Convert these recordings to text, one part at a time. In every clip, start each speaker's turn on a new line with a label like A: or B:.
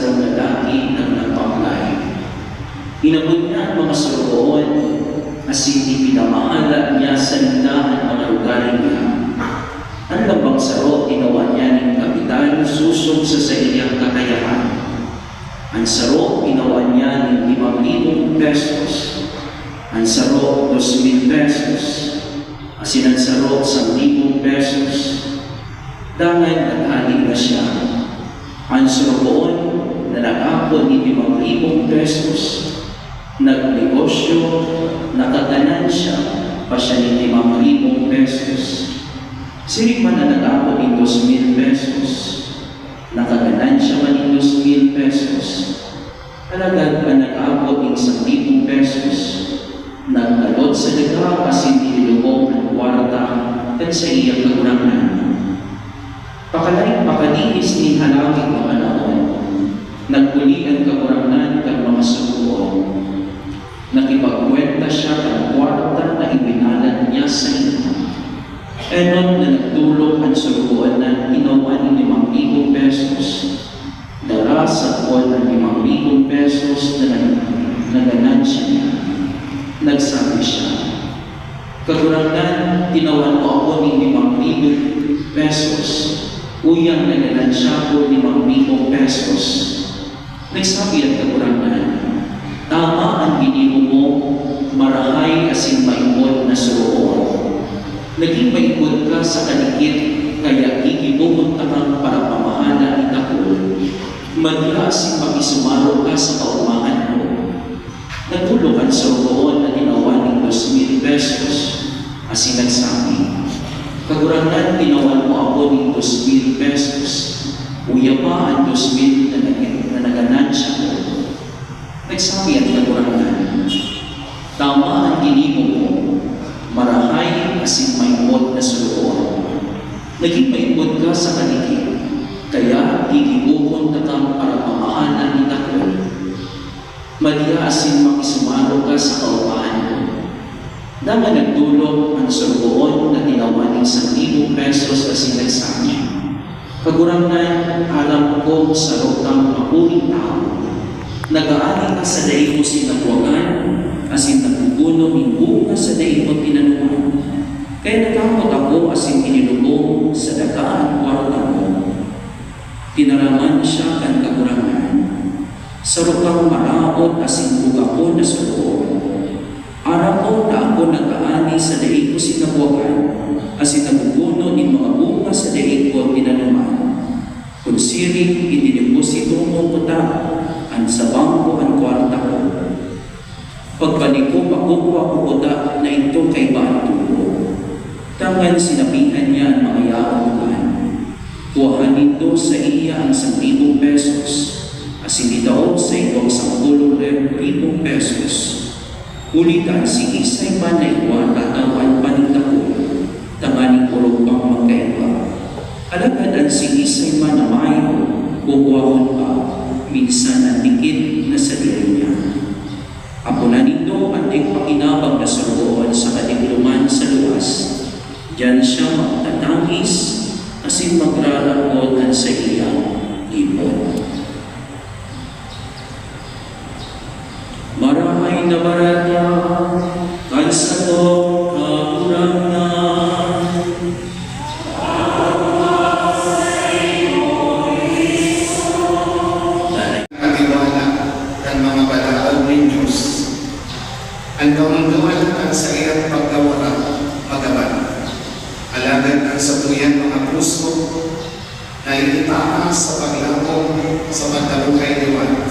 A: sarong lalaki ng nagpaklay. Inabot niya ang mga suroon, asin ipinamahala niya sa lindahan mga lugarin niya. Ang labang saro, ginawa niya ng kapitan susong sa iyang kakayahan. Ang saro, ginawa niya ng 5,000 pesos. Ang saro, 2,000 pesos. Asin ang saro, 1,000 pesos. Dangan naghaling na siya. Ang suroon na nakapon ni 5,000 pesos. Nagnegosyo, nakaganansya pa siya ni 5,000 pesos. Siri man na nag-ako ni 2,000 pesos, nakaganansya man ni 2,000 pesos, alagad pa nag-ako ni 1,000 pesos, nagkalot sa liga kasi nilulubog ang kwarta at sa iyang kagurangan. Pakalaing pakalinis ni halangin ng panahon, nagpuli ang kagurangan ng mga subuon. Nakipagkwenta siya ang kwarta na ibinalan niya sa ino. Enon na nagtulog ang suruan na ginawa ni 5,000 pesos. Dara sa kuwan ng 5,000 pesos na naganansya niya. Nagsabi siya, "Kagurangan, tinawan mo ako ni 5,000 pesos. Uyang naganansya ko ni 5,000 pesos." Nagsabi ang kagurangan, "Tama ang ginimo mo, marahay asin maimod na suroon. Naging maikot ka sa kalikit, kaya gigibuhon ka kang para pamahala itakol. Maglasin makisumaro ka sa kaumahan mo." Nagulong ang suroon na ginawa ng 2,000 pesos. Asin nagsabi, "Kagurangan, tinawan mo ako ng 2,000 pesos. Uya pa ang 2,000 na naganansya mo." Nagsabi ang kagurangan, "Tama ang ginimo mo, marahay asin maimod na suroon. Naging maimod ka sa kalikit, kaya gigibuhon ka kang para pamahalan ni takol. Maliya asin makisumaro ka sa kaupahan mo." Naman nagdulog ang suroon na ginawa ng 1,000 pesos asin nagsabi, "Kagurangan, alam ko sa rotang mapuring tao. Nag-aari ka sa daig mo sinagwagan, asin nagpupuno ng bunga sa daig mo tinanuman. Kaya natakot ako asin inilubog sa dagaan kwarta mo." Tinaraman siya kan kagurangan. "Sarukang maraot asin bugako na suroon. Araw ko na ako nag-aani sa daig ko sinagwagan, asin nagpupuno ng mga bunga sa daig ko tinanuman. Kung siring idiniposito mo puta, ang sabang ko ang kwarta ko. Pagbalik ko, makukuha ko puta na ito kay Baatulo." Tangan sinabihan niya ang mga yaon. "Kuhanin ito sa iya ang 1,000 pesos, asin itaon sa itong 10,000 pesos. Ulitan si Isay man na iwan tatawan panitako, tanganing urog pang magkaiba. Alagad ang si Isay man na mayo, kukuhahon pa, minsan ang dikit na sa diri niya. Apunan nito ang pakinabang na suroon sa kadikluman sa luwas. Diyan siya magtatangis, asin magrarakotan sa iyang ibon." Marahay na barata, kansa to kagurangan.
B: Katiwala ng mga balaod ng Diyos. Ang kaunduan ang sa iyang pagkawala, magaban. Alagad ang sabuyan mga puso na itaas sa paglakong sa pagtalukay liwan.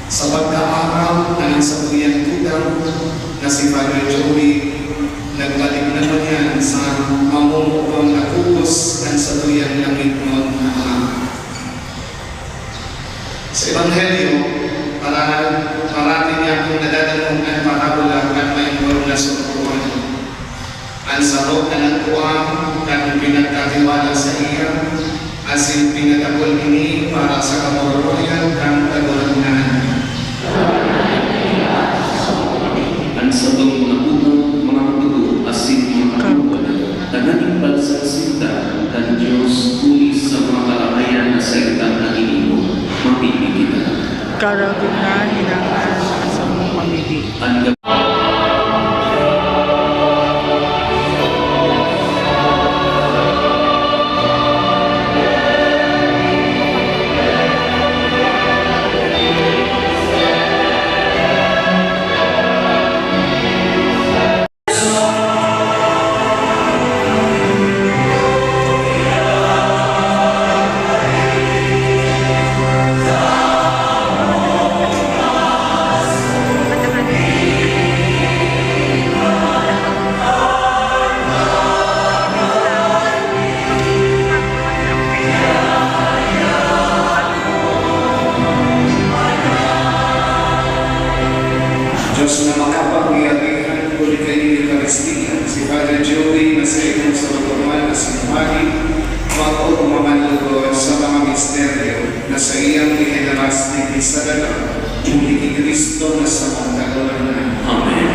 B: Sa pagkaaram ng sabuyang tudang na si Father Joey, nagbalik na yan sa mamumukong nakupos ng sabuyang langit mo na Ama. Sa Ebanghelyo, parati niya kung nadadalong ang parabola at may na sukuan. Ang sarok na nagkuang at pinagkatiwala sa iya, asin pinagabol ini para sa kamoroyan ng kagurangan.
A: Ang sabang mga unang mga tugo asin mga karuan, nagaling pagsasinta ng Diyos uli sa mga kalakayan na salita ng Ginoo.
C: karagdagan hinangan sa mong pamilya.
A: Ang
B: Diyos na makapangyarihan ko ni kayo Eucharistia, si Father Joey na sa inyo sa magpapal na sinumagi, mako mamanlugod sa mga misteryo na sa iyang ihenaras ni Crisadala, uli ni Cristo na sa mga kalunan.
A: Amen.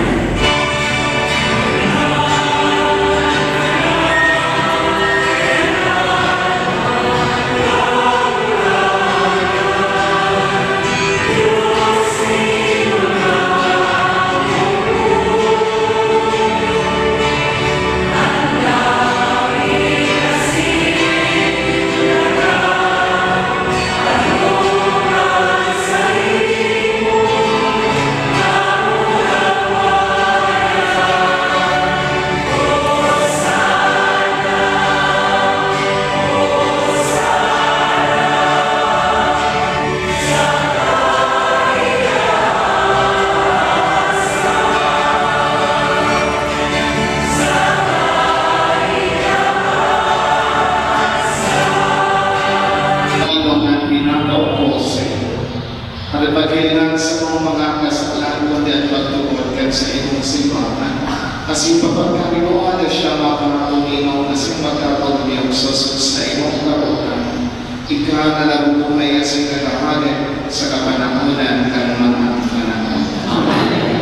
B: Pagkailan sa mga kasalanan kundi at pagtungkol kan sa iyong simbahan. Kasi papagkarinuan na siya makamatulinaw na siyang magkapagmiyang sasus sa iyong karutan. Ika na nabubuhay sa kalahanin sa kapanahunan ng mga panahon.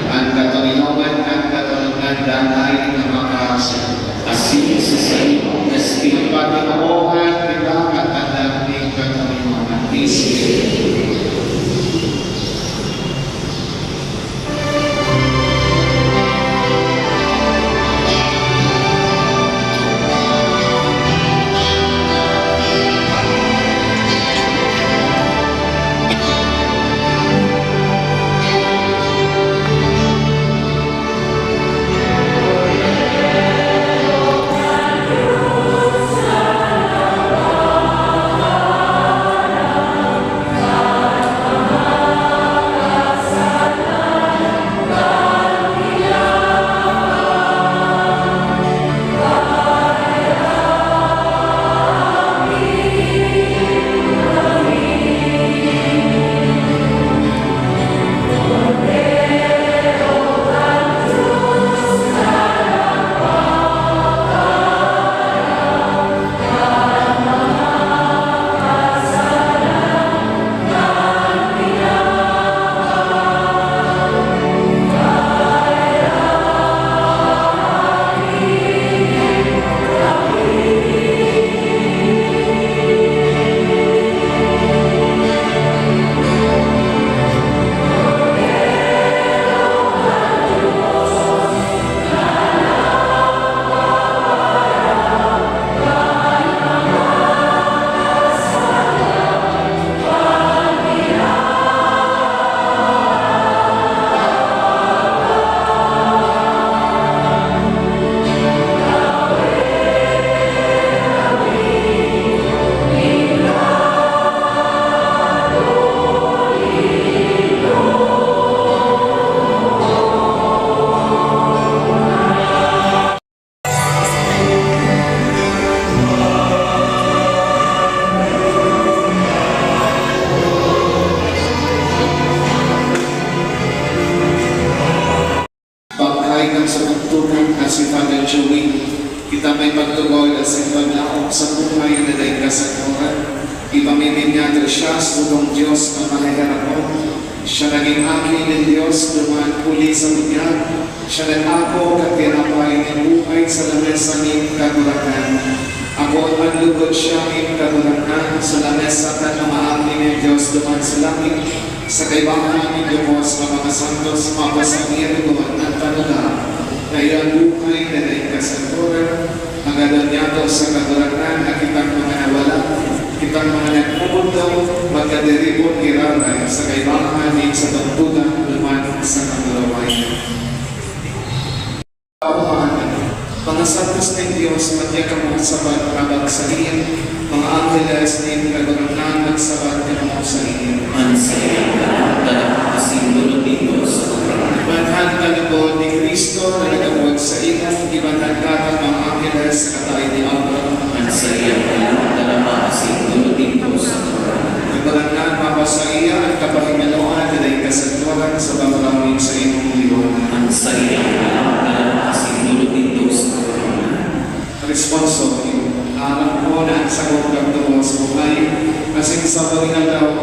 B: Ang katulinawan at katulungan danay na makasagot.
A: Asin sa iyong Espiritu.
B: Pagkakarohan, kita at anak ni katulinawan. Espiritu. si Father Joey. Kita may pagtugoy at sa paglaok sa buhay na daig kasaguran. Ipamimimyato siya sa utong Diyos na mahiharap mo. Siya naging akin ng Diyos dumaan puli sa bunyag. Siya nag-ako at tinapay ng buhay sa lamesa ng kagurakan. Ako ang lugod siya ng kagurakan sa lamesa at namaakin ng Diyos dumaan sa langit. sa kaibangan ng Diyos sa mga santos, mapasabihan ko at talaga na iyang buhay na naikasaturan, magadanyado sa kaduratan na kitang mga nawala, kitang mga nagpupunto, magkadiribon kiraray sa kaibangan din sa tagtugan luman sa kadurawayan. Mga santos ng Diyos, madya ka mo sabat rabag sa iyan, mga angeles din kagarangan nagsabat ka mo sa iyan.
A: Mansaya ka, dalam kasindulog dito sa Quran.
B: Ibanhan ka na po ni Kristo na nagawag sa iyan, ibanhan ka ng mga angeles sa katay ni Abraham.
A: Mansaya ka, dalam kasindulog dito sa Quran.
B: Ibanhan mapa sa iya at kapahingaloan na naikasaturan sa pamaraming sa iyong liwanag.
A: Mansaya ka, dalam kasindulog dito sa Quran.
B: Responso, alam ko na ang sagot ng Diyos buhay, kasing sa pagingalaw